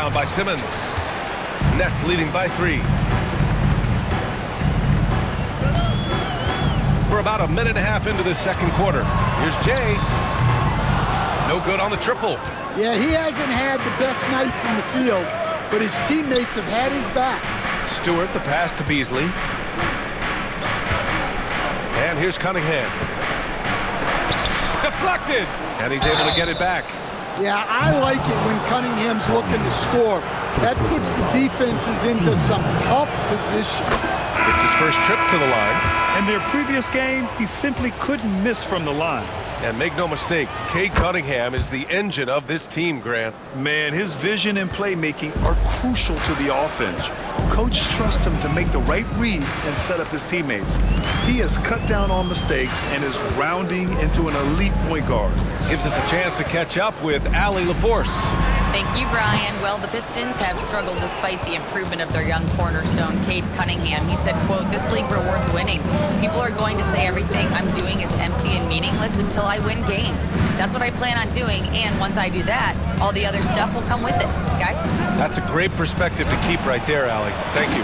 rebound by Simmons. Nets leading by 3. We're about a minute and a half into this second quarter. Here's Jay. No good on the triple. Yeah, he hasn't had the best night from the field, but his teammates have had his back. Stewart, the pass to Beasley. And here's Cunningham. Deflected! And he's able to get it back. Yeah, I like it when Cunningham's looking to score. That puts the defenses into some tough positions. It's his first trip to the line. In their previous game, he simply couldn't miss from the line. And make no mistake, Cade Cunningham is the engine of this team, Grant. Man, his vision and playmaking are crucial to the offense. Coach trusts him to make the right reads and set up his teammates. He has cut down on mistakes and is rounding into an elite point guard. Gives us a chance to catch up with Allie LaForce. Thank you, Brian. Well, the Pistons have struggled despite the improvement of their young cornerstone, Cade Cunningham. He said, quote, "This league rewards winning. People are going to say everything I'm doing is empty and meaningless until I win games. That's what I plan on doing, and once I do that, all the other stuff will come with it." Guys? That's a great perspective to keep right there, Allie. Thank you.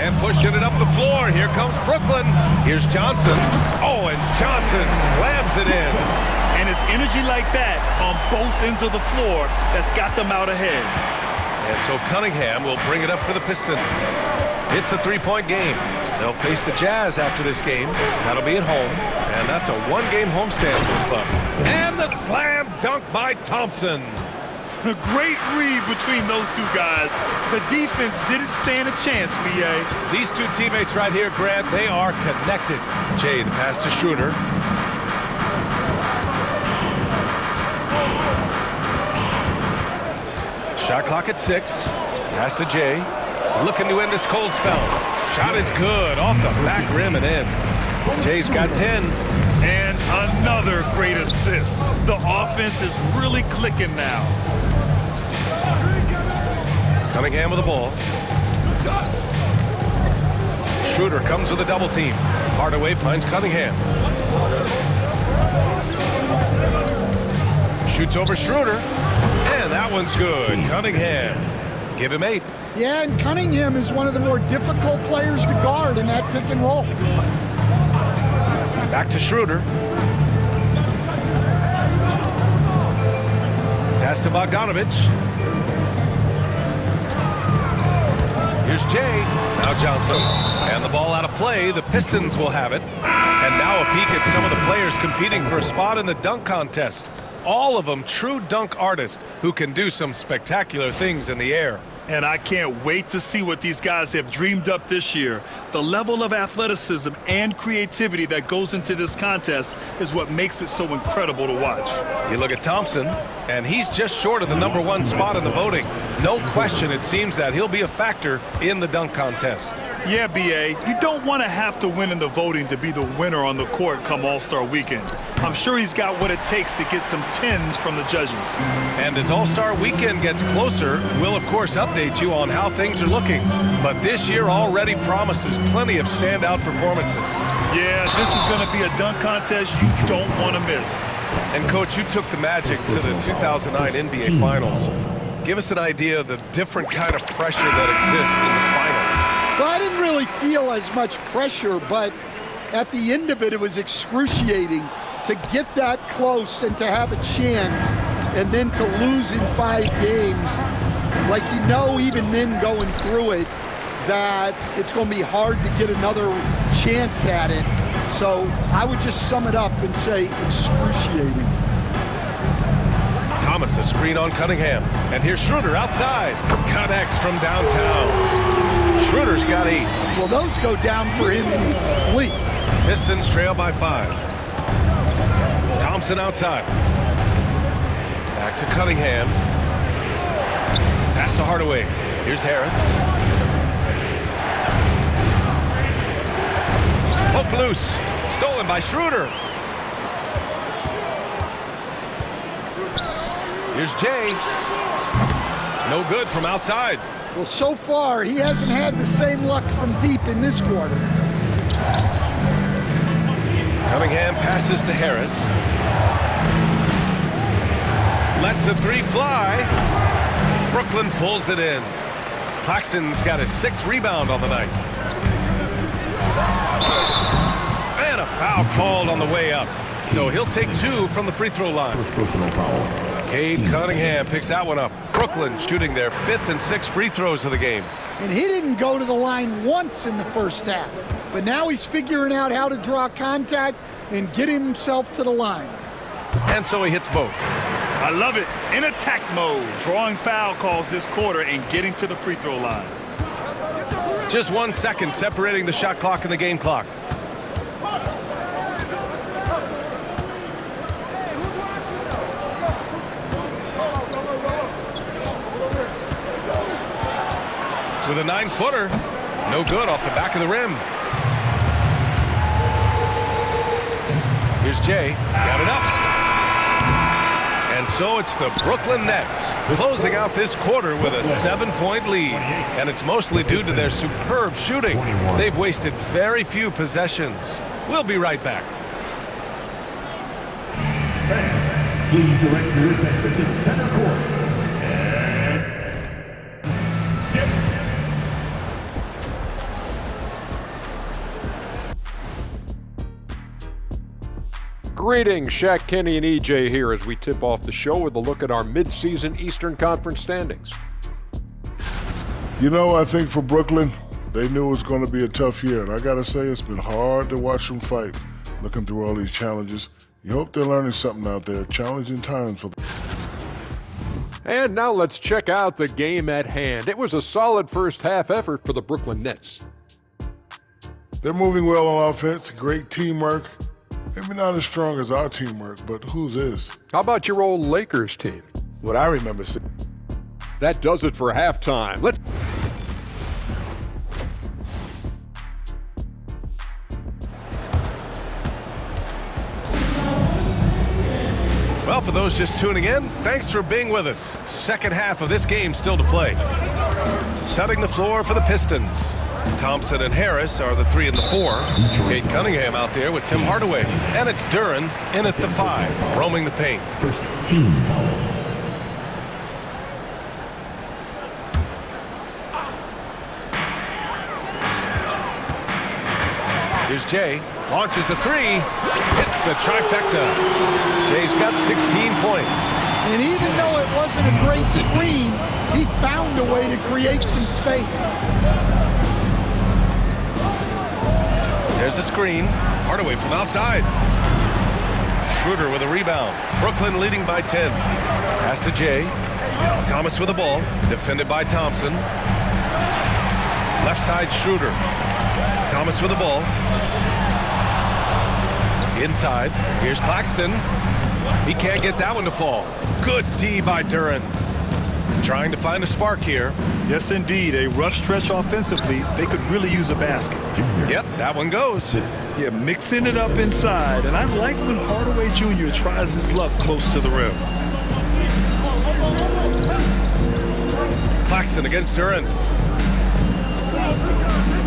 And pushing it up the floor. Here comes Brooklyn. Here's Johnson. Oh, and Johnson slams it in. And it's energy like that on both ends of the floor that's got them out ahead. And so Cunningham will bring it up for the Pistons. It's a 3-point game. They'll face the Jazz after this game. That'll be at home. And that's a 1-game homestand for the club. And the slam dunk by Thompson. A great read between those two guys. The defense didn't stand a chance, B.A. These two teammates right here, Grant, they are connected. Jay, the pass to Schroeder. Shot clock at 6. Pass to Jay. Looking to end this cold spell. Shot is good. Off the back rim and in. Jay's got 10. And another great assist. The offense is really clicking now. Cunningham with the ball. Schroeder comes with a double team. Hardaway finds Cunningham. Shoots over Schroeder. And that one's good. Cunningham. Give him 8. Yeah, and Cunningham is one of the more difficult players to guard in that pick and roll. Back to Schroeder. Pass to Bogdanovich. Here's Jay. Now Johnson. And the ball out of play. The Pistons will have it. And now a peek at some of the players competing for a spot in the dunk contest. All of them true dunk artists who can do some spectacular things in the air. And I can't wait to see what these guys have dreamed up this year. The level of athleticism and creativity that goes into this contest is what makes it so incredible to watch. You look at Thompson, and he's just short of the #1 spot in the voting. No question, it seems that he'll be a factor in the dunk contest. Yeah, B.A., you don't want to have to win in the voting to be the winner on the court come All-Star Weekend. I'm sure he's got what it takes to get some 10s from the judges. And as All-Star Weekend gets closer, we'll of course update you on how things are looking. But this year already promises plenty of standout performances. Yeah, this is going to be a dunk contest you don't want to miss. And Coach, you took the Magic to the 2009 NBA Finals. Give us an idea of the different kind of pressure that exists in the finals. Well, I didn't really feel as much pressure, but at the end of it, it was excruciating to get that close and to have a chance and then to lose in 5 games. Like, you know, even then going through it, that it's going to be hard to get another chance at it. So I would just sum it up and say excruciating. Thomas, a screen on Cunningham. And here's Schroeder outside. Connects from downtown. Schroeder's got 8. Well, those go down for him in his sleep. Pistons trail by 5. Thompson outside. Back to Cunningham. Pass to Hardaway. Here's Harris. Hook loose. Stolen by Schroeder. Here's Jay. No good from outside. Well, so far, he hasn't had the same luck from deep in this quarter. Cunningham passes to Harris. Lets the three fly. Brooklyn pulls it in. Claxton's got his 6th rebound on the night. And a foul called on the way up. So he'll take 2 from the free throw line. First personal foul. Cade Cunningham picks that one up. Brooklyn shooting their 5th and 6th free throws of the game. And he didn't go to the line once in the first half. But now he's figuring out how to draw contact and get himself to the line. And so he hits both. I love it. In attack mode, drawing foul calls this quarter and getting to the free throw line. Just 1 second separating the shot clock and the game clock. With a 9-footer, no good off the back of the rim. Here's Jay, got it up. And so it's the Brooklyn Nets closing out this quarter with a 7-point lead. And it's mostly due to their superb shooting. They've wasted very few possessions. We'll be right back. Please direct your attention to center court. Greetings, Shaq, Kenny, and EJ here as we tip off the show with a look at our mid-season Eastern Conference standings. You know, I think for Brooklyn, they knew it was going to be a tough year, and I got to say it's been hard to watch them fight, looking through all these challenges. You hope they're learning something out there, challenging times for them. And now let's check out the game at hand. It was a solid first half effort for the Brooklyn Nets. They're moving well on offense, great teamwork. Maybe not as strong as our teamwork, but whose is? How about your old Lakers team? What I remember seeing. That does it for halftime. Let's... Well, for those just tuning in, thanks for being with us. Second half of this game still to play. Setting the floor for the Pistons. Thompson and Harris are the 3 and the 4. Cade Cunningham out there with Tim Hardaway. And it's Duren in at the 5, roaming the paint. First team foul. Here's Jay, launches a 3, hits the trifecta. Jay's got 16 points. And even though it wasn't a great screen, he found a way to create some space. There's a screen. Hardaway from outside. Schroeder with a rebound. Brooklyn leading by 10. Pass to Jay. Thomas with the ball. Defended by Thompson. Left side Schroeder. Thomas with the ball. Inside. Here's Claxton. He can't get that one to fall. Good D by Duren. Trying to find a spark here. Yes, indeed. A rough stretch offensively. They could really use a basket. Yep, that one goes. Yeah, mixing it up inside. And I like when Hardaway Jr. tries his luck close to the rim. Claxton against Duren.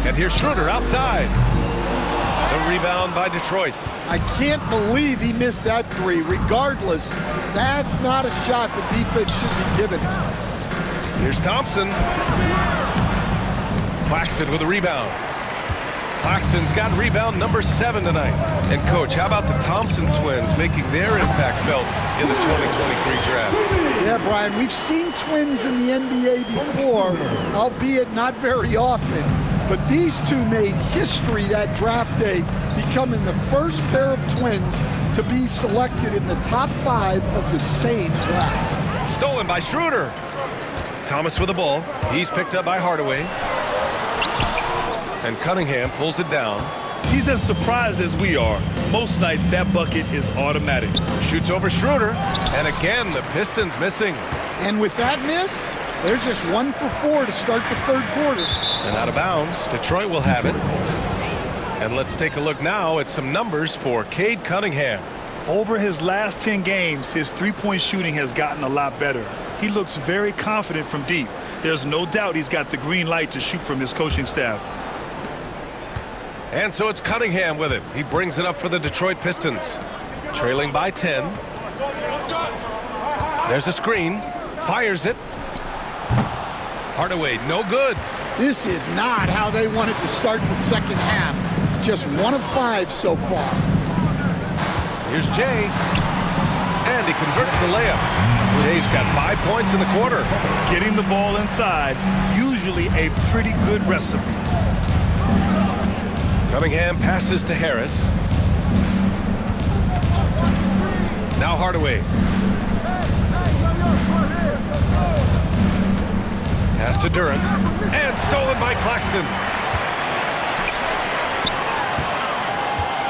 And here's Schroeder outside. The rebound by Detroit. I can't believe he missed that 3. Regardless, that's not a shot the defense should be giving him. Here's Thompson. Claxton with a rebound. Claxton's got rebound number 7 tonight. And coach, how about the Thompson twins making their impact felt in the 2023 draft? Yeah, Brian, we've seen twins in the NBA before, albeit not very often. But these two made history that draft day, becoming the first pair of twins to be selected in the top 5 of the same draft. Stolen by Schroeder. Thomas with the ball. He's picked up by Hardaway. And Cunningham pulls it down. He's as surprised as we are. Most nights that bucket is automatic. Shoots over Schroeder. And again, the Pistons missing. And with that miss, they're just 1 for 4 to start the third quarter. And out of bounds, Detroit will have it. And let's take a look now at some numbers for Cade Cunningham. Over his last 10 games, his three-point shooting has gotten a lot better. He looks very confident from deep. There's no doubt he's got the green light to shoot from his coaching staff. And so it's Cunningham with it. He brings it up for the Detroit Pistons. Trailing by 10. There's a screen. Fires it. Hardaway, no good. This is not how they wanted to start the second half. Just 1 of 5 so far. Here's Jay. And he converts the layup. Jay's got 5 points in the quarter. Getting the ball inside, usually a pretty good recipe. Cunningham passes to Harris. Now Hardaway. Pass to Duran. And stolen by Claxton.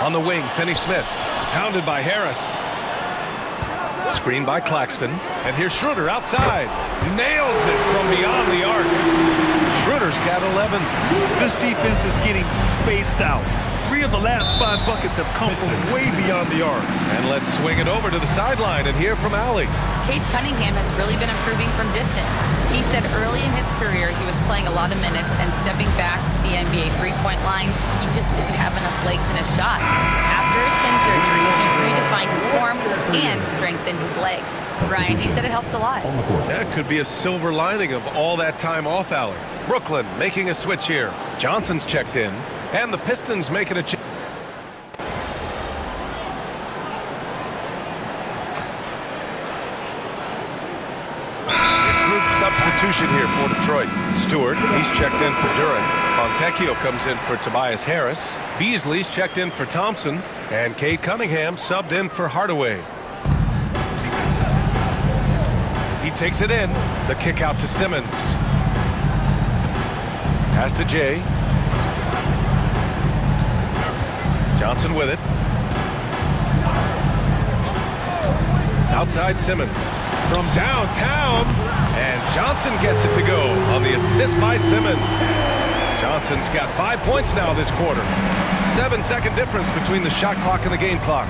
On the wing, Finney-Smith. Pounded by Harris. Screen by Claxton. And here's Schroeder outside. Nails it from beyond the arc. Schroeder's got 11. This defense is getting spaced out. 3 of the last 5 buckets have come from way beyond the arc. And let's swing it over to the sideline and hear from Allie. Cade Cunningham has really been improving from distance. He said early in his career he was playing a lot of minutes, and stepping back to the NBA three-point line, he just didn't have enough legs in his shot. After his shin surgery, he redefined his form and strengthened his legs. Brian, he said it helped a lot. That could be a silver lining of all that time off, Allie. Brooklyn making a switch here. Johnson's checked in, and the Pistons making a change. Substitution here for Detroit. Stewart, he's checked in for Duran. Fontecchio comes in for Tobias Harris. Beasley's checked in for Thompson. And Cade Cunningham subbed in for Hardaway. He takes it in. The kick out to Simmons. Pass to Jay. Johnson with it. Outside Simmons. From downtown. And Johnson gets it to go on the assist by Simmons. Johnson's got 5 points now this quarter. 7-second difference between the shot clock and the game clock.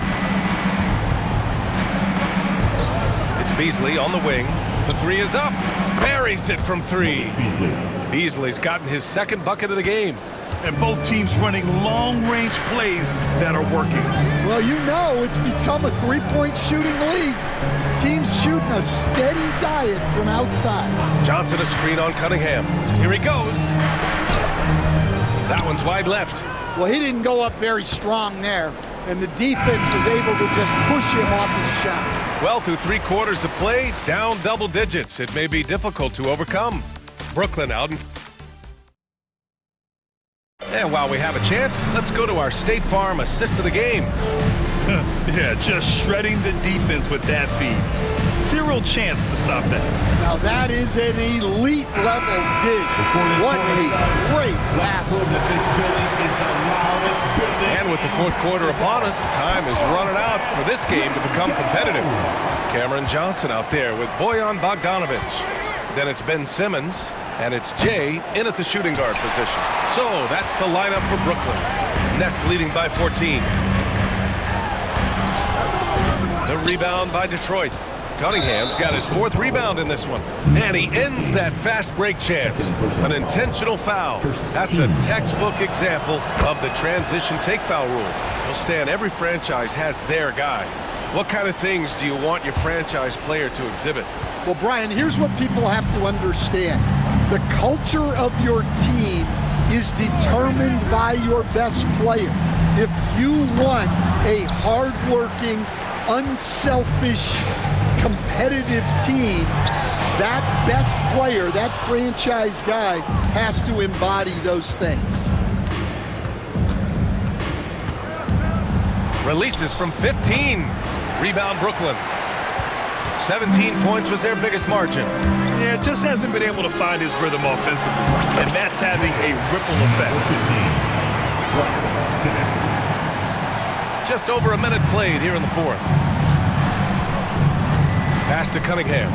It's Beasley on the wing. The 3 is up. Buries it from 3. Beasley's gotten his 2nd bucket of the game. And both teams running long-range plays that are working. Well, you know it's become a three-point shooting league. Teams shooting a steady diet from outside. Johnson a screen on Cunningham. Here he goes. That one's wide left. Well, he didn't go up very strong there, and the defense was able to just push him off his shot. Well, through 3 quarters of play, down double digits. It may be difficult to overcome. Brooklyn out in... And while we have a chance, let's go to our State Farm assist of the game. Yeah, just shredding the defense with that feed. Zero chance to stop that. Now that is an elite level dig. What a great pass. And with the 4th quarter upon us, time is running out for this game to become competitive. Cameron Johnson out there with Bojan Bogdanovic. Then it's Ben Simmons. And it's Jay in at the shooting guard position. So that's the lineup for Brooklyn. Nets leading by 14. The rebound by Detroit. Cunningham's got his 4th rebound in this one. And he ends that fast break chance. An intentional foul. That's a textbook example of the transition take foul rule. Well, Stan, every franchise has their guy. What kind of things do you want your franchise player to exhibit? Well, Brian, here's what people have to understand. The culture of your team is determined by your best player. If you want a hardworking, unselfish, competitive team, that best player, that franchise guy, has to embody those things. Releases from 15. Rebound Brooklyn. 17 points was their biggest margin. Yeah, just hasn't been able to find his rhythm offensively, and that's having a ripple effect. Just over a minute played here in the 4th. Pass to Cunningham.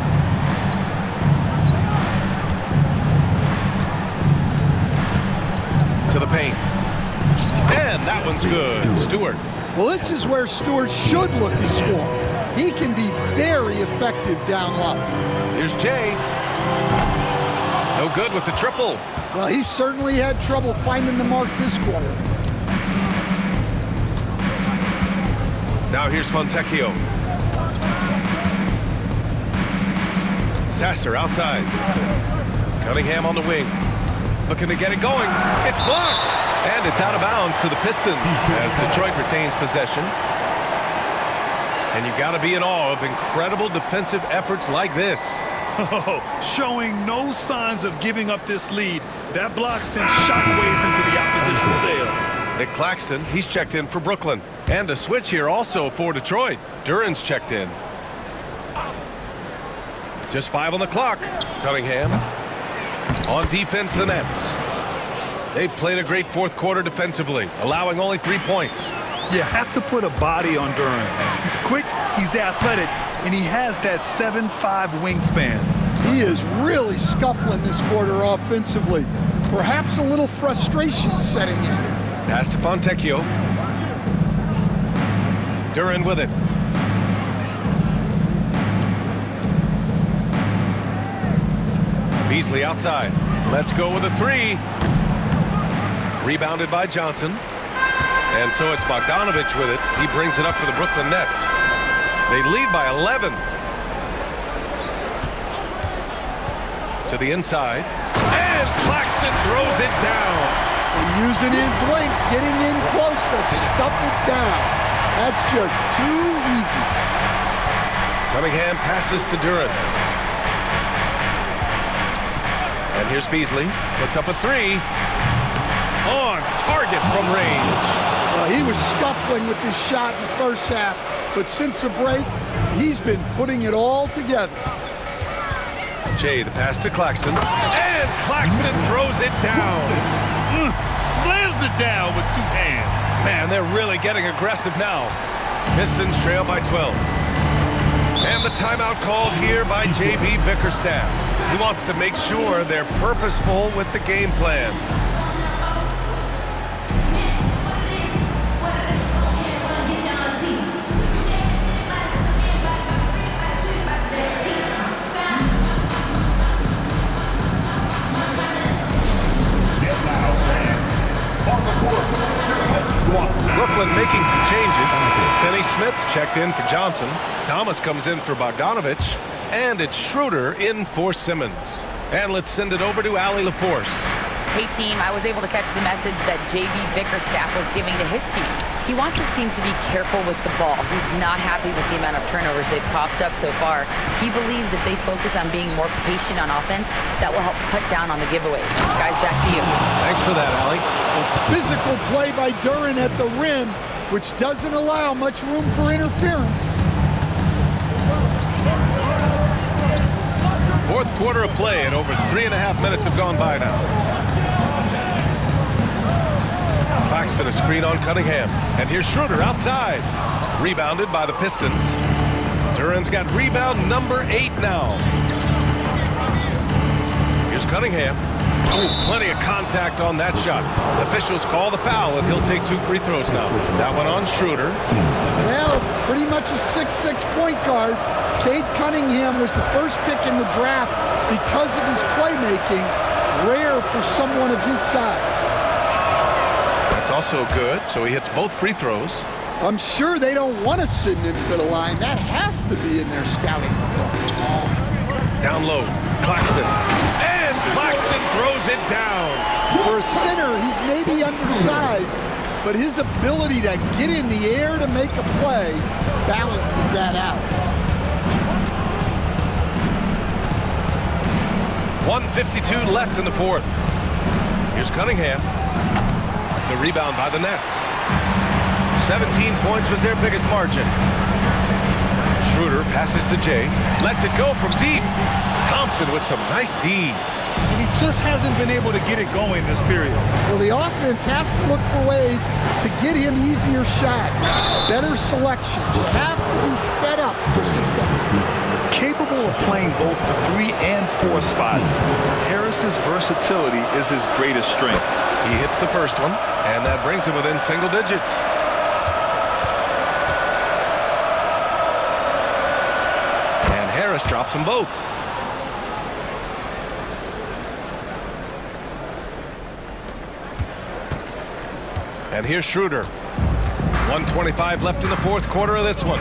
To the paint. And that one's good. Stewart. Well, this is where Stewart should look to score. He can be very effective down low. Here's Jay. No good with the triple. Well, he certainly had trouble finding the mark this quarter. Now here's Fontecchio. Sasser outside. Cunningham on the wing. Looking to get it going. It's blocked. And it's out of bounds to the Pistons as Detroit retains possession. And you got to be in awe of incredible defensive efforts like this. Oh, showing no signs of giving up this lead. That block sends shockwaves into the opposition sails. Nick Claxton, he's checked in for Brooklyn. And a switch here also for Detroit. Duran's checked in. Just 5 on the clock. Cunningham on defense, the Nets. They played a great fourth quarter defensively, allowing only 3 points. You have to put a body on Duran. He's quick, he's athletic, and he has that 7'5" wingspan. He is really scuffling this quarter offensively. Perhaps a little frustration setting in. Pass to Fontecchio. Duran with it. Beasley outside. Let's go with a 3. Rebounded by Johnson. And so it's Bogdanovich with it. He brings it up for the Brooklyn Nets. They lead by 11. To the inside. And Claxton throws it down. And using his length, getting in close to stuff it down. That's just too easy. Cunningham passes to Duran. And here's Beasley. Puts up a 3. On target from range. Well, he was scuffling with this shot in the first half, but since the break, he's been putting it all together. Jay, the pass to Claxton. And Claxton throws it down. Slams it down with 2 hands. Man, they're really getting aggressive now. Pistons trail by 12. And the timeout called here by J.B. Bickerstaff. He wants to make sure they're purposeful with the game plan. Brooklyn making some changes. Finney Smith checked in for Johnson. Thomas comes in for Bogdanovich. And it's Schroeder in for Simmons. And let's send it over to Allie LaForce. Hey team, I was able to catch the message that J.B. Bickerstaff was giving to his team. He wants his team to be careful with the ball. He's not happy with the amount of turnovers they've coughed up so far. He believes if they focus on being more patient on offense, that will help cut down on the giveaways. Guys, back to you. Thanks for that, Allie. Physical play by Duran at the rim, which doesn't allow much room for interference. Fourth quarter of play, and over 3.5 minutes have gone by now. Claxton a screen on Cunningham. And here's Schroeder outside. Rebounded by the Pistons. Duran's got rebound number 8 now. Here's Cunningham. Oh, plenty of contact on that shot. Officials call the foul, and he'll take 2 free throws now. That one on Schroeder. Well, pretty much a 6'6" point guard. Cade Cunningham was the first pick in the draft because of his playmaking. Rare for someone of his size. That's also good, so he hits both free throws. I'm sure they don't want to send him to the line. That has to be in their scouting report. Down low, Claxton. And Claxton throws it down. For a center, he's maybe undersized, but his ability to get in the air to make a play balances that out. 1:52 left in the fourth. Here's Cunningham. The rebound by the Nets. 17 points was their biggest margin. Schroeder passes to Jay. Lets it go from deep. Thompson with some nice D. And he just hasn't been able to get it going this period. Well, the offense has to look for ways to get him easier shots, better selection. You have to be set up for success. Capable of playing both the 3 and 4 spots, Harris's versatility is his greatest strength. He hits the first one, and that brings him within single digits. And Harris drops them both. And here's Schroeder. 1:25 left in the fourth quarter of this one.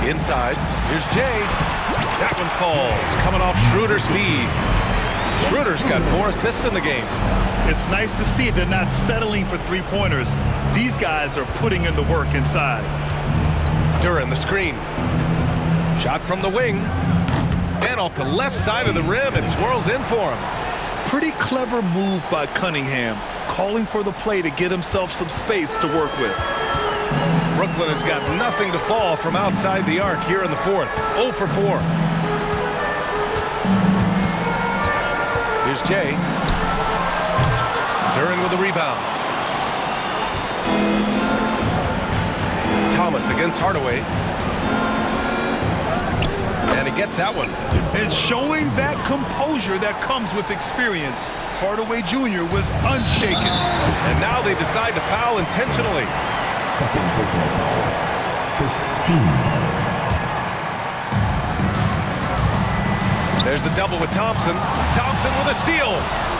Inside, here's Jay. That one falls, coming off Schroeder's feed. Schroeder's got 4 assists in the game. It's nice to see they're not settling for three-pointers. These guys are putting in the work inside. Duran, the screen. Shot from the wing. And off the left side of the rim, it swirls in for him. Pretty clever move by Cunningham, calling for the play to get himself some space to work with. Brooklyn has got nothing to fall from outside the arc here in the fourth. 0 for 4. Here's Jay. Duran with the rebound. Thomas against Hardaway. And he gets that one. And showing that composure that comes with experience, Hardaway Jr. was unshaken. And now they decide to foul intentionally. Second personal foul. First team foul. There's the double with Thompson. Thompson with a steal.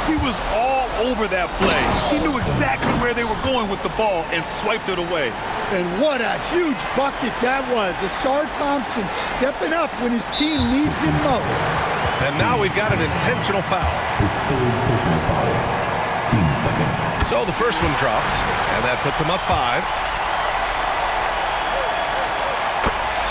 He was all over that play. He knew exactly where they were going with the ball and swiped it away. And what a huge bucket that was. Asar Thompson stepping up when his team needs him most. And now we've got an intentional foul. His third personal foul. Team second. So the first one drops, and that puts him up 5.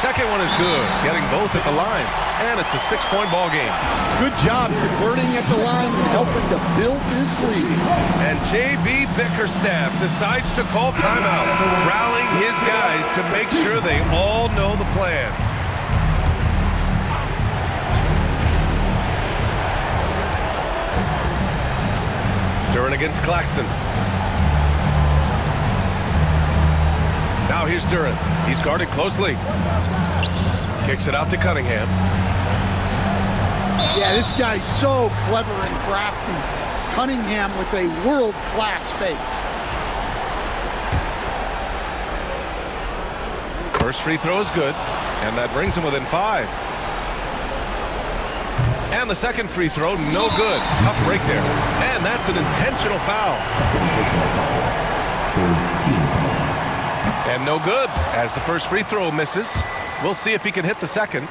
Second one is good, getting both at the line. And it's a 6-point ball game. Good job converting at the line and helping to build this lead. And J.B. Bickerstaff decides to call timeout, rallying his guys to make sure they all know the plan. Duran against Claxton. Now here's Duran. He's guarded closely. Kicks it out to Cunningham. Yeah, this guy's so clever and crafty. Cunningham with a world-class fake. First free throw is good, and that brings him within 5. And the second free throw, no good. Tough break there. And that's an intentional foul. Second personal foul. Third team foul. And no good, as the first free throw misses. We'll see if he can hit the second.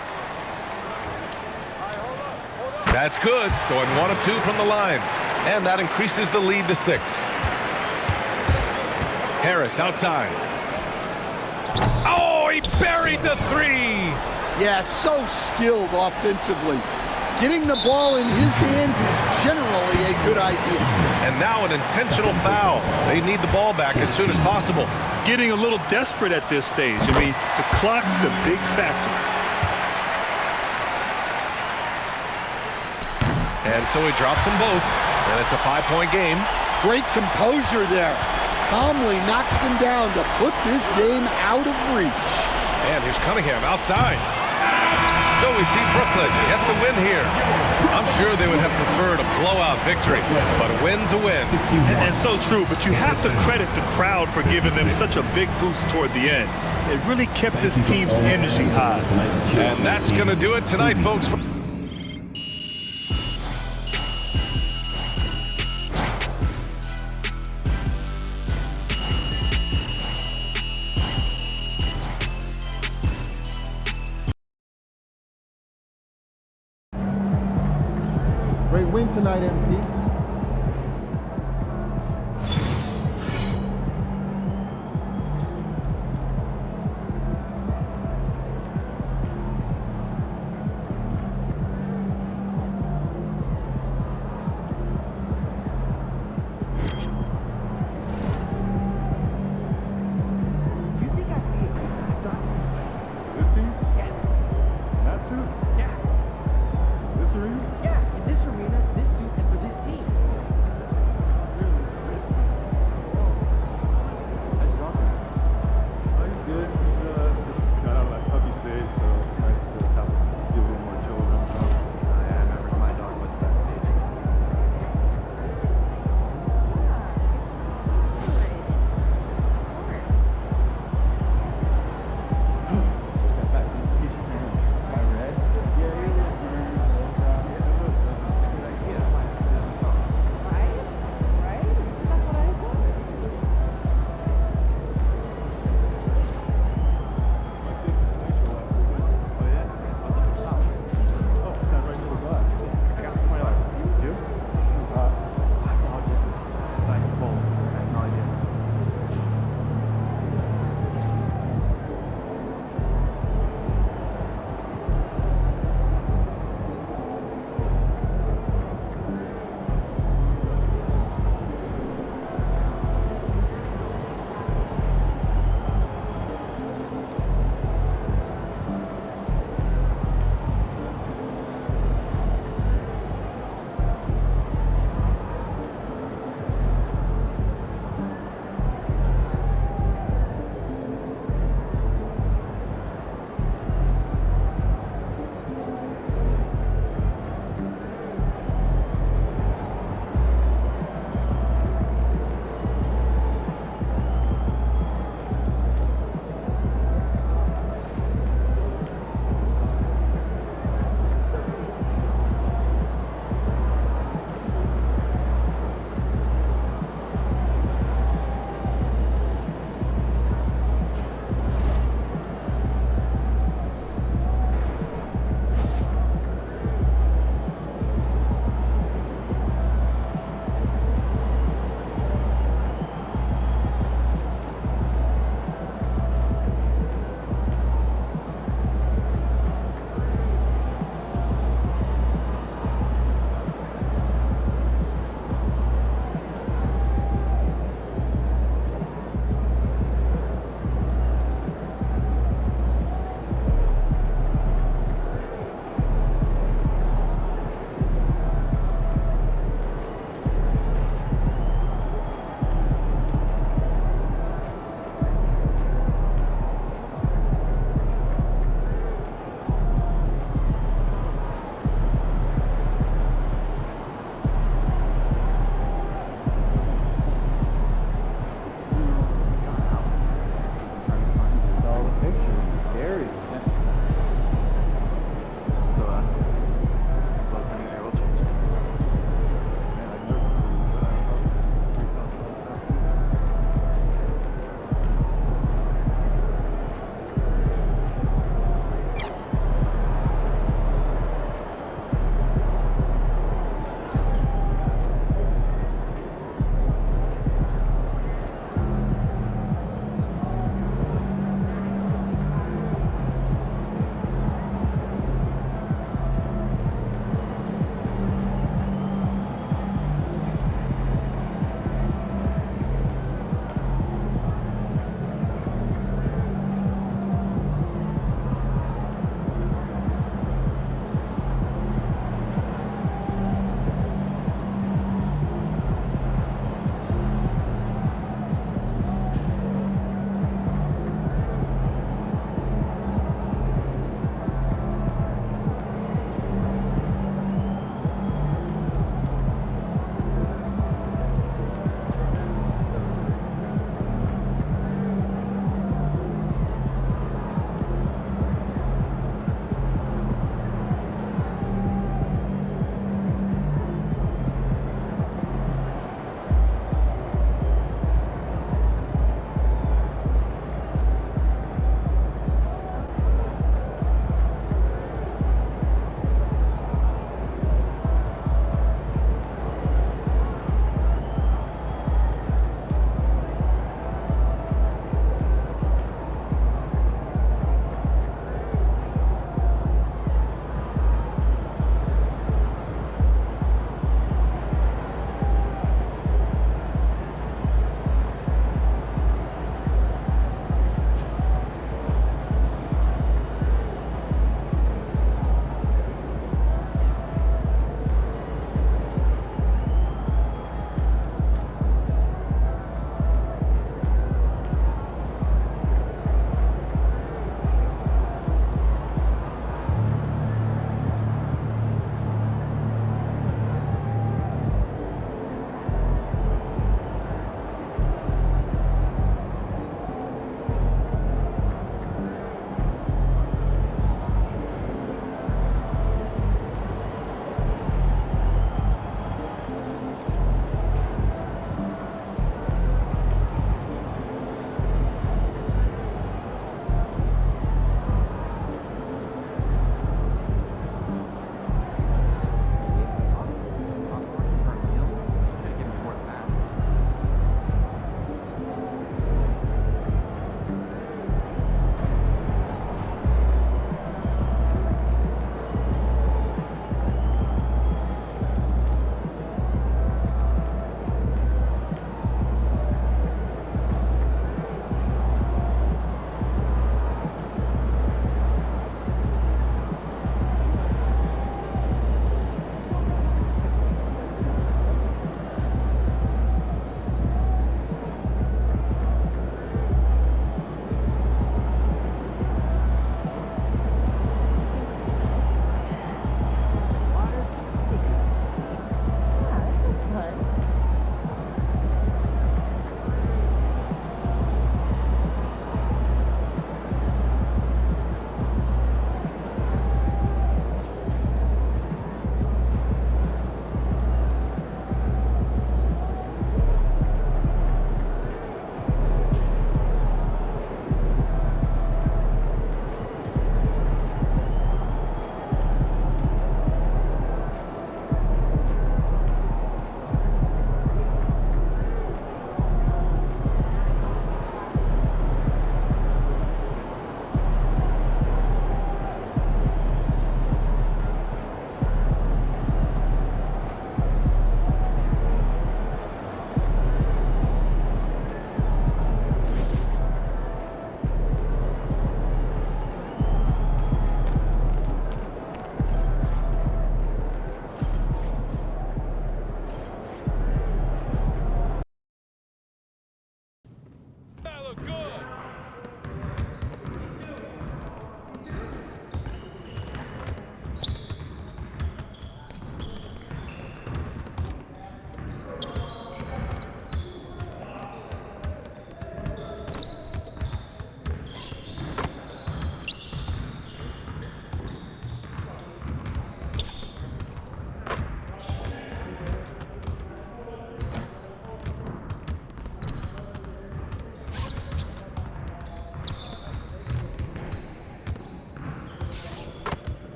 That's good, going 1 of 2 from the line. And that increases the lead to 6. Harris outside. Oh, he buried the 3! Yeah, so skilled offensively. Getting the ball in his hands is generally a good idea. And now an intentional foul. They need the ball back as soon as possible. Getting a little desperate at this stage. I mean, the clock's the big factor. And so he drops them both, and it's a 5-point game. Great composure there. Calmly knocks them down to put this game out of reach. And here's Cunningham outside. So we see Brooklyn get the win here. I'm sure they would have preferred a blowout victory, but a win's a win. And so true, but you have to credit the crowd for giving them such a big boost toward the end. It really kept this team's energy high. And that's going to do it tonight, folks. Great win tonight, MP. Yeah, in this arena, this suit, and for this team.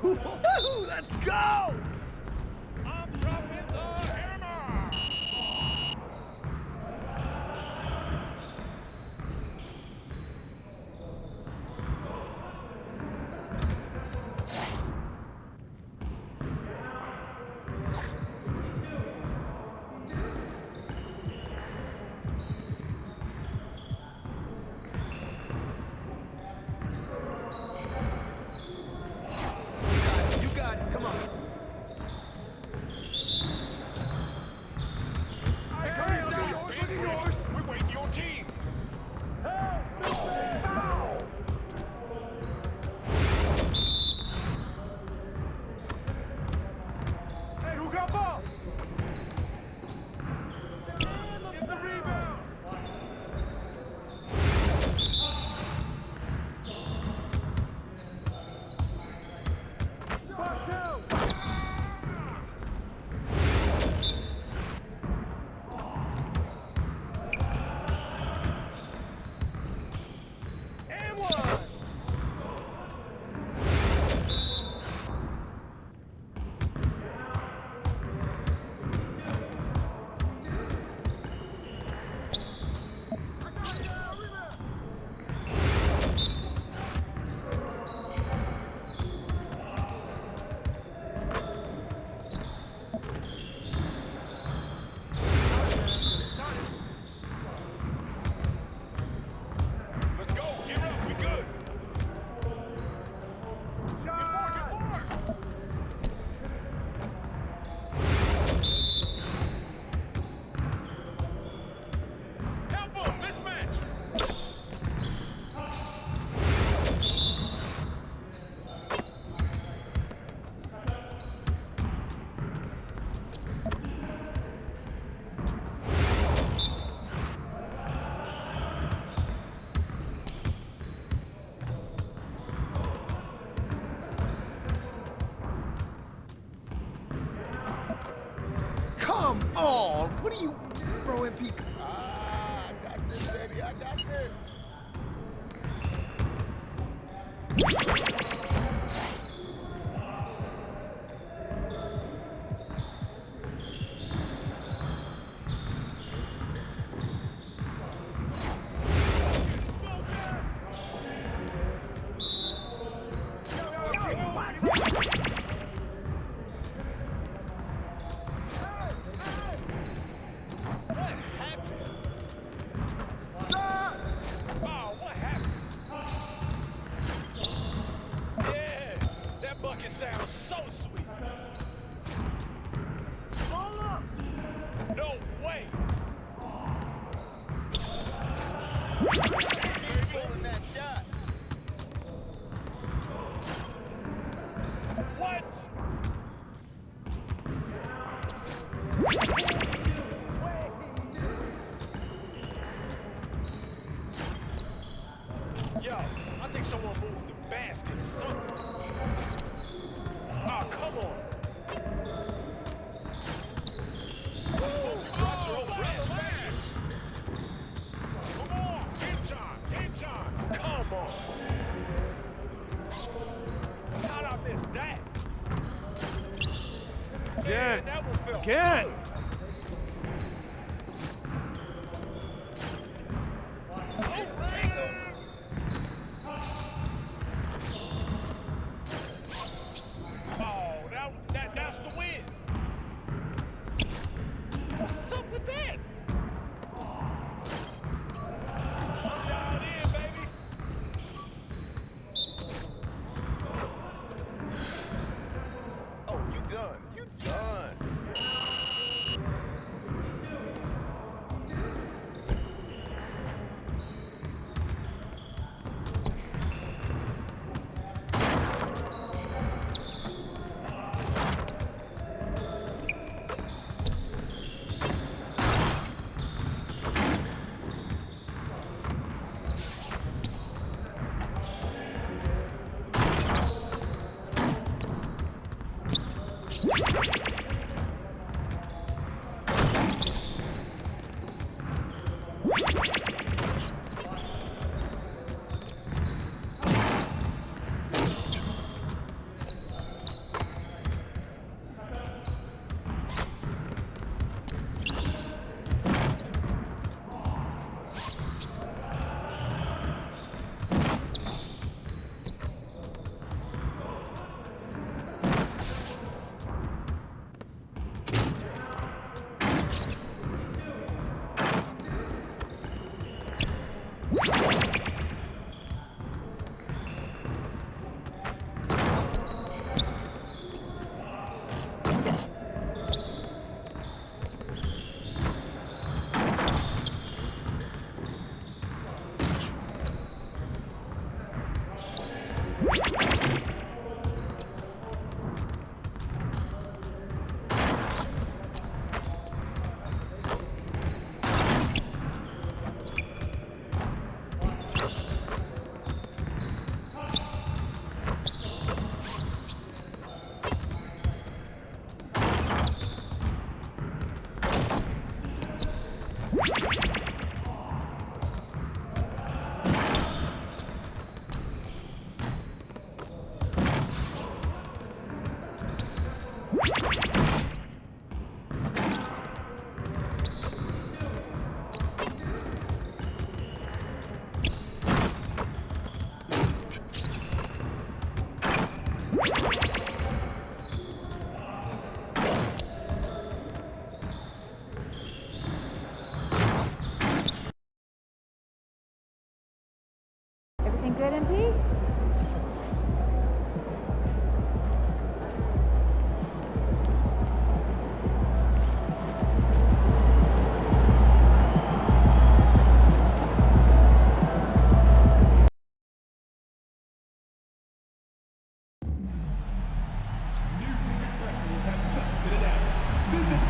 Let's go! I'm dropping the hammer! You got it. Come on. Hey, come here, look at yours. We're waiting your team. Hey, who got ball? Get the rebound. Box out. And one. Let's go. Get up. We good. Get more. Help him. Mismatch. Come on! What are you, bro, MP? I got this, baby. I got this. What happened? Oh, what happened? Yeah, that bucket sounds so sweet. Roll up. No way. Keep pulling that shot. What? Yo, I think someone moved the basket or something. Oh, come on. Watch your own brass pass. Come on, game time, game time. Come on. How'd I miss that? Man, that one felt Again! good. Oh, take him. Oh, that's the win. What's up with that? I'm down in, baby. Oh, you done. You done.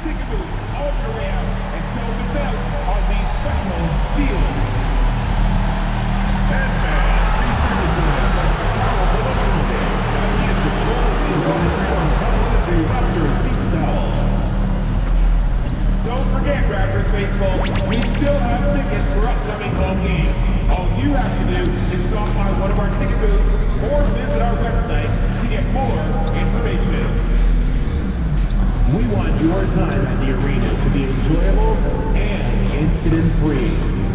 ticket booth on your way out and don't miss out on these special deals. And don't forget, Raptors faithful, we still have tickets for upcoming home games. All you have to do is stop by one of our ticket booths or visit our website to get more information. We want your time at the arena to be enjoyable and incident-free.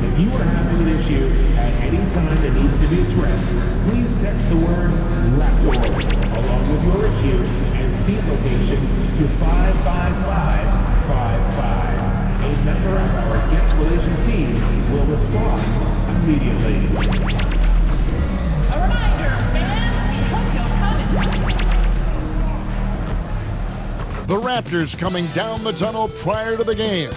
If you are having an issue at any time that needs to be addressed, please text the word Raptors along with your issue and seat location to 55555. A member of our guest relations team will respond immediately. A reminder, fans, we hope you'll come The Raptors coming down the tunnel prior to the game.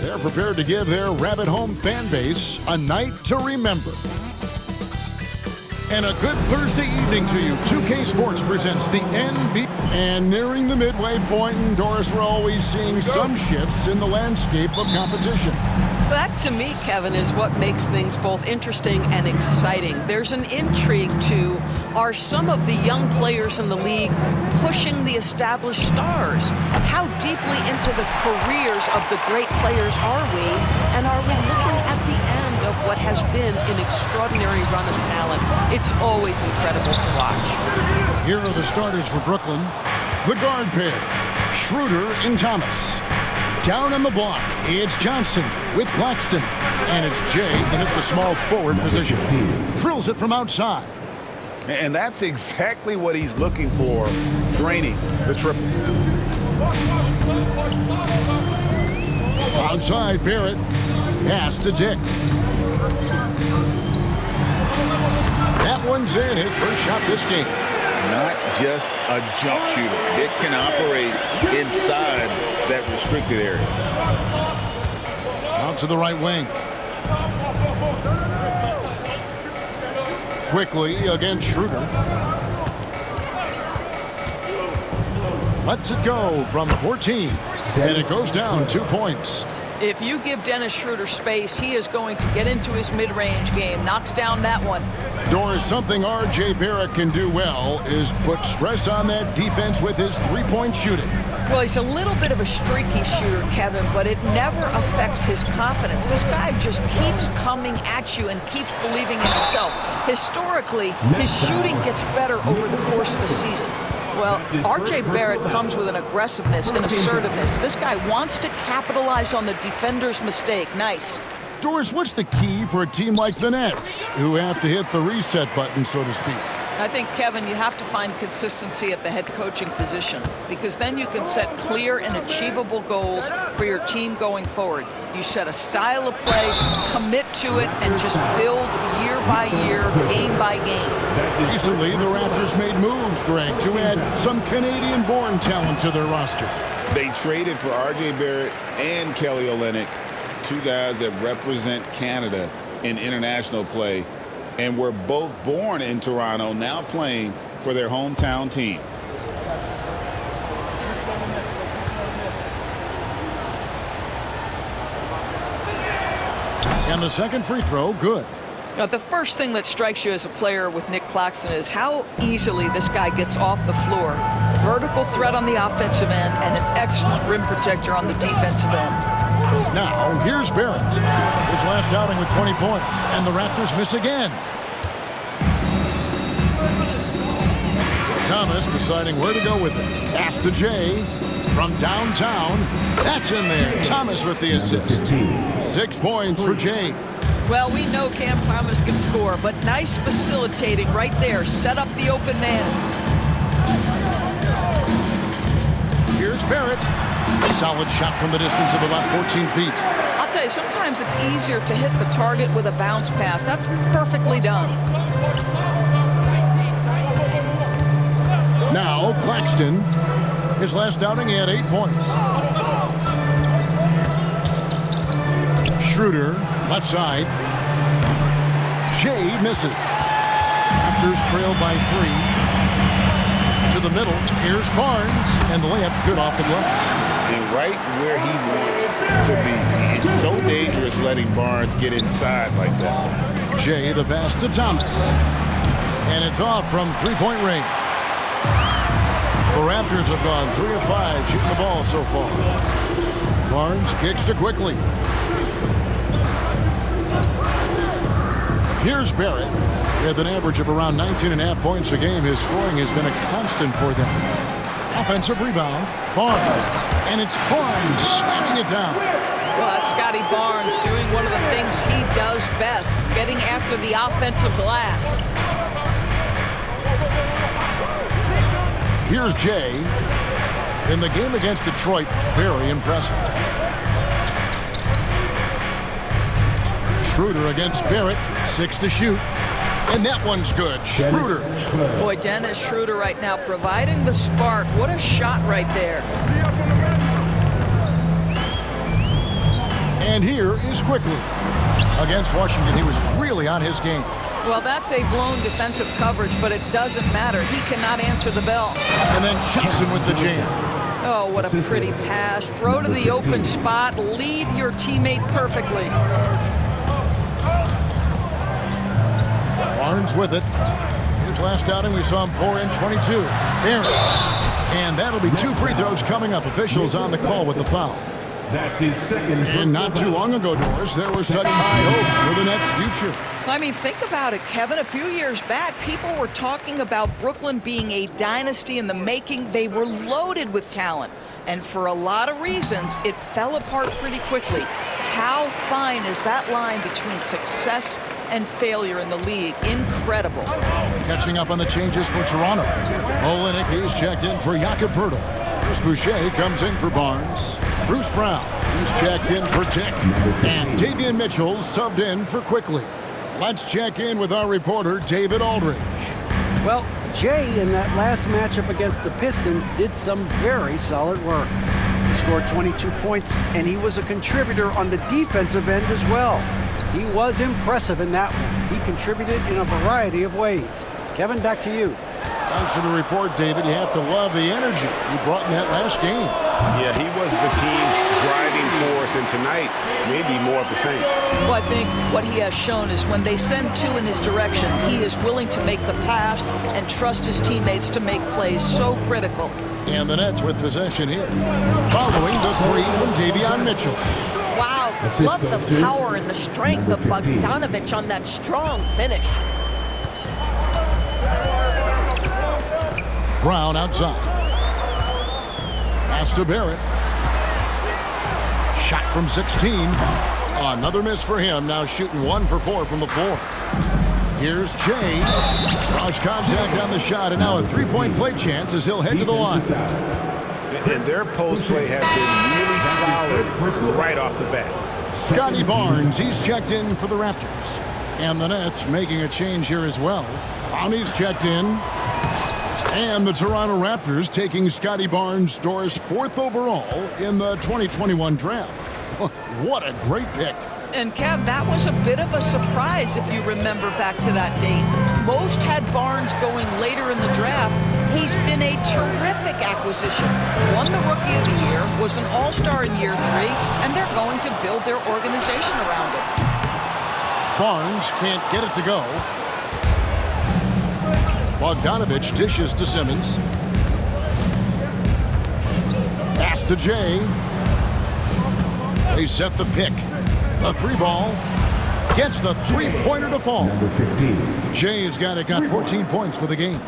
They're prepared to give their Rabbit Home fan base a night to remember. And a good Thursday evening to you. 2K Sports presents the NBA. And nearing the midway point, and Doris, we're always seeing some shifts in the landscape of competition. That, to me, Kevin, is what makes things both interesting and exciting. There's an intrigue, too. Are some of the young players in the league pushing the established stars? How deeply into the careers of the great players are we? And are we looking at the end of what has been an extraordinary run of talent? It's always incredible to watch. Here are the starters for Brooklyn. The guard pair, Schroeder and Thomas. Down on the block, it's Johnson with Claxton. And it's Jay in at the small forward position. Drills it from outside. And that's exactly what he's looking for, draining the triple. Outside, Barrett. Pass to Dick. That one's in, his first shot this game. Not just a jump shooter. Dick can operate inside that restricted area. Out to the right wing. Quickly against Schroeder. Lets it go from 14. And it goes down 2 points. If you give Dennis Schroeder space, he is going to get into his mid-range game. Knocks down that one. Doris, something R.J. Barrett can do well is put stress on that defense with his three-point shooting. Well, he's a little bit of a streaky shooter, Kevin, but it never affects his confidence. This guy just keeps coming at you and keeps believing in himself. Historically, his shooting gets better over the course of the season. Well, R.J. Barrett comes with an aggressiveness and assertiveness. This guy wants to capitalize on the defender's mistake. Nice. Doris, what's the key for a team like the Nets, who have to hit the reset button, so to speak? I think, Kevin, you have to find consistency at the head coaching position, because then you can set clear and achievable goals for your team going forward. You set a style of play, commit to it, and just build year by year, game by game. Recently, the Raptors made moves, Greg, to add some Canadian-born talent to their roster. They traded for R.J. Barrett and Kelly Olynyk, two guys that represent Canada in international play, and were both born in Toronto, now playing for their hometown team. And the second free throw, good. Now, the first thing that strikes you as a player with Nick Claxton is how easily this guy gets off the floor. Vertical threat on the offensive end and an excellent rim protector on the defensive end. Now, here's Barrett. His last outing with 20 points, and the Raptors miss again. Thomas deciding where to go with it. Pass to Jay from downtown. That's in there. Thomas with the assist. 6 points for Jay. Well, we know Cam Thomas can score, but nice facilitating right there. Set up the open man. Here's Barrett. Solid shot from the distance of about 14 feet. I'll tell you, sometimes it's easier to hit the target with a bounce pass. That's perfectly done. Now, Claxton. His last outing, he had 8 points. Schroeder, left side. Shea misses. Raptors trail by 3. To the middle. Here's Barnes, and the layup's good off the glass. And right where he wants to be. It's so dangerous letting Barnes get inside like that. Jay the pass to Thomas. And it's off from three-point range. The Raptors have gone 3 of 5 shooting the ball so far. Barnes kicks to quickly. Here's Barrett. With an average of around 19.5 points a game, his scoring has been a constant for them. Offensive rebound. Barnes. And it's Barnes slamming it down. Well, that's Scotty Barnes doing one of the things he does best, getting after the offensive glass. Here's Jay. In the game against Detroit, very impressive. Schroeder against Barrett, 6 to shoot. And that one's good. Schroeder. Boy, Dennis Schroeder right now providing the spark. What a shot right there. And here is Quickly. Against Washington, he was really on his game. Well, that's a blown defensive coverage, but it doesn't matter. He cannot answer the bell. And then Johnson with the jam. Oh, what a pretty pass. Throw to the open spot. Lead your teammate perfectly. Barnes with it. His last outing, we saw him pour in 22. Barrett. And that'll be 2 free throws coming up. Officials on the call with the foul. That's his second. And not too long ago, Doris, there were such high hopes for the Nets' future. I mean, think about it, Kevin. A few years back, people were talking about Brooklyn being a dynasty in the making. They were loaded with talent. And for a lot of reasons, it fell apart pretty quickly. How fine is that line between success and failure in the league? Incredible. Catching up on the changes for Toronto. Olenek is checked in for Jakob Poeltl. Chris Boucher comes in for Barnes. Bruce Brown is checked in for Dick. And Davian Mitchell subbed in for Quickly. Let's check in with our reporter, David Aldridge. Well, Jay in that last matchup against the Pistons did some very solid work. He scored 22 points, and he was a contributor on the defensive end as well. He was impressive in that one. He contributed in a variety of ways. Kevin, back to you. Thanks for the report, David. You have to love the energy he brought in that last game. Yeah, he was the team's driving force, and tonight, maybe more of the same. Well, I think what he has shown is when they send 2 in his direction, he is willing to make the pass and trust his teammates to make plays so critical. And the Nets with possession here. Following the 3 from Davion Mitchell. Wow, love the power and the strength of Bogdanovich on that strong finish. Brown outside. Pass to Barrett. Shot from 16. Another miss for him. Now shooting 1 for 4 from the floor. Here's Jay. Cross contact on the shot, and now a 3-point play chance as he'll head to the line. And their post play has been really solid right off the bat. Scotty Barnes, he's checked in for the Raptors. And the Nets making a change here as well. Brownie's checked in. And the Toronto Raptors taking Scotty Barnes, Doris, 4th overall in the 2021 draft. What a great pick. And Kev, that was a bit of a surprise if you remember back to that date. Most had Barnes going later in the draft. He's been a terrific acquisition. Won the Rookie of the Year, was an All-Star in year 3, and they're going to build their organization around him. Barnes can't get it to go. Bogdanovich dishes to Simmons. Pass to Jay. They set the pick. The 3 ball gets the 3-pointer to fall. Jay's got 14 points for the game.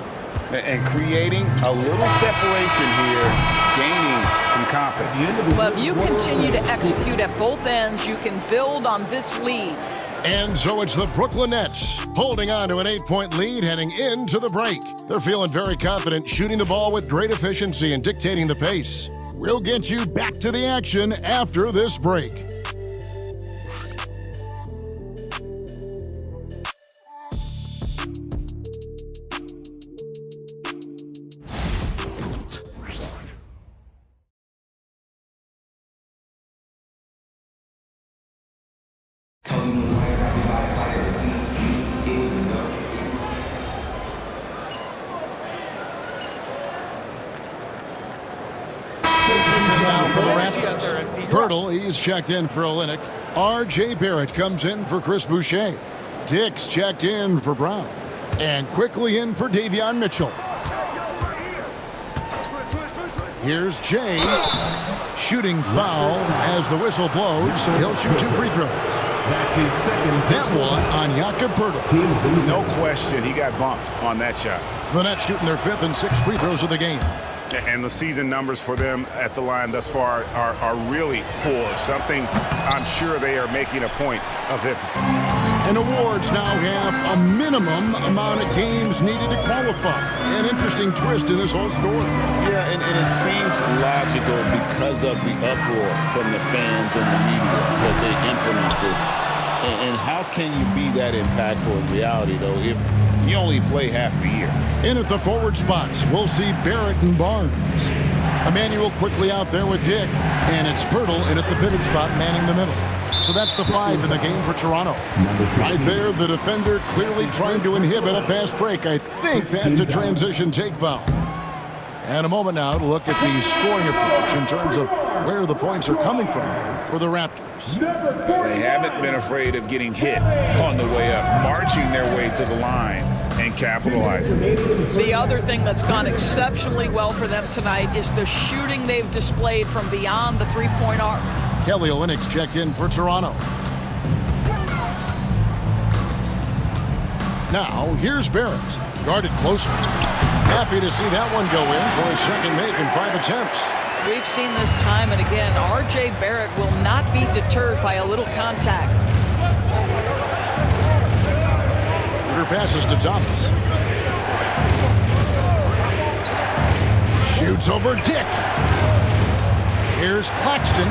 And creating a little separation here, gaining some confidence. Well, if you continue to execute at both ends, you can build on this lead. And so it's the Brooklyn Nets holding on to an 8-point lead heading into the break. They're feeling very confident, shooting the ball with great efficiency and dictating the pace. We'll get you back to the action after this break. in now for the Raptors. Pirtle, he's checked in for Olynyk. R.J. Barrett comes in for Chris Boucher. Dick's checked in for Brown. And quickly in for Davion Mitchell. Here's Jay. Shooting foul as the whistle blows. He'll shoot 2 free throws. That's his second. That one on Jakob Pirtle. No question, he got bumped on that shot. The Nets shooting their 5th and 6th free throws of the game. And the season numbers for them at the line thus far are really poor. Something I'm sure they are making a point of emphasis. And awards now have a minimum amount of games needed to qualify. An interesting twist in this whole story. Yeah, and it seems logical because of the uproar from the fans and the media that they implement this. And how can you be that impactful in reality, though, if you only play half the year? In at the forward spots, we'll see Barrett and Barnes. Emmanuel quickly out there with Dick. And it's Pirtle in at the pivot spot, manning the middle. So that's the 5 in the game for Toronto. Right there, the defender clearly trying to inhibit a fast break. I think that's a transition take foul. And a moment now to look at the scoring approach in terms of where the points are coming from for the Raptors. They haven't been afraid of getting hit on the way up, marching their way to the line and capitalizing. The other thing that's gone exceptionally well for them tonight is the shooting they've displayed from beyond the 3-point arc. Kelly Olynyk's checked in for Toronto. Now, here's Barrett. Guarded closer. Happy to see that one go in for his second make in 5 attempts. We've seen this time and again. R.J. Barrett will not be deterred by a little contact. Shooter passes to Thomas. Shoots over Dick. Here's Claxton.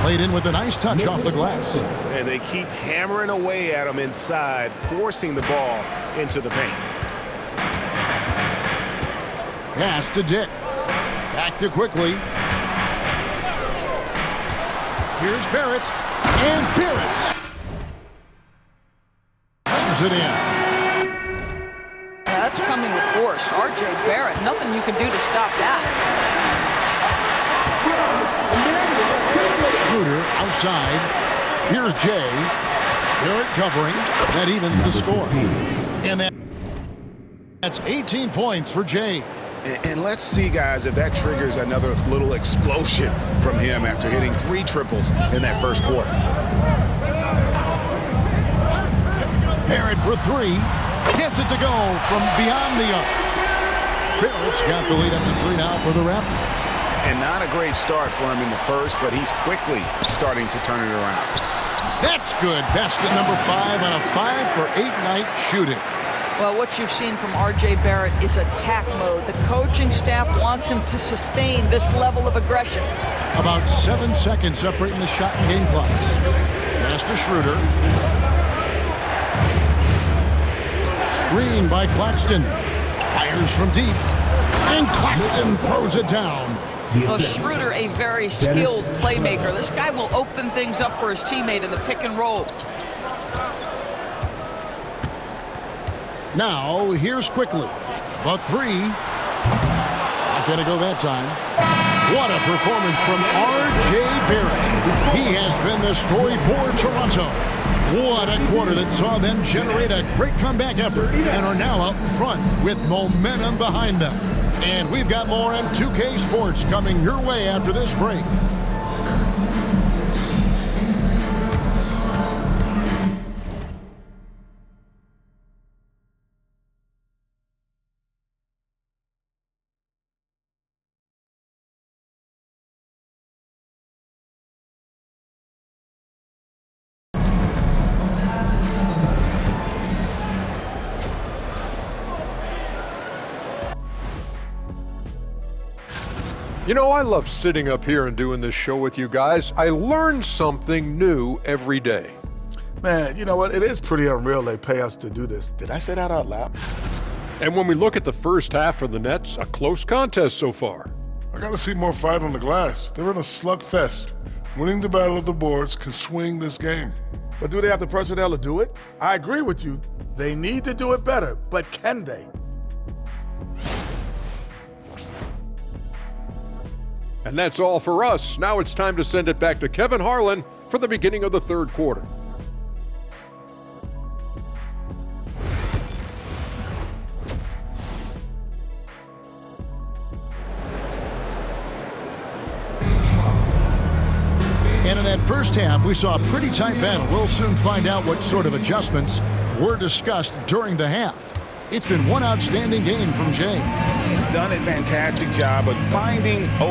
Played in with a nice touch off the glass. And they keep hammering away at him inside, forcing the ball into the paint. Pass to Dick. Back to Quickly. Here's Barrett. And Barrett brings it in. That's coming with force. R.J. Barrett, nothing you can do to stop that. Schroeder outside. Here's Jay. Barrett covering. That evens the score. And that's 18 points for Jay. And let's see, guys, if that triggers another little explosion from him after hitting 3 triples in that first quarter. Barrett for 3. Gets it to go from beyond the arc. Barrett's got the lead up to 3 now for the Raptors. And not a great start for him in the first, but he's quickly starting to turn it around. That's good. Basket number 5 on a 5 for 8 night shooting. Well, what you've seen from R.J. Barrett is attack mode. The coaching staff wants him to sustain this level of aggression. About 7 seconds separating the shot and game clocks. Pass to Schroeder. Screen by Claxton. Fires from deep. And Claxton throws it down. Well, Schroeder, a very skilled playmaker. This guy will open things up for his teammate in the pick and roll. Now, here's Quickly. But 3. Not going to go that time. What a performance from R.J. Barrett. He has been the story for Toronto. What a quarter that saw them generate a great comeback effort and are now up front with momentum behind them. And we've got more M2K Sports coming your way after this break. You know, I love sitting up here and doing this show with you guys. I learn something new every day. Man, you know what? It is pretty unreal they pay us to do this. Did I say that out loud? And when we look at the first half for the Nets, a close contest so far. I gotta see more fight on the glass. They're in a slugfest. Winning the battle of the boards can swing this game. But do they have the personnel to do it? I agree with you. They need to do it better, but can they? And that's all for us. Now it's time to send it back to Kevin Harlan for the beginning of the third quarter. And in that first half, we saw a pretty tight battle. We'll soon find out what sort of adjustments were discussed during the half. It's been one outstanding game from Jay. He's done a fantastic job of finding open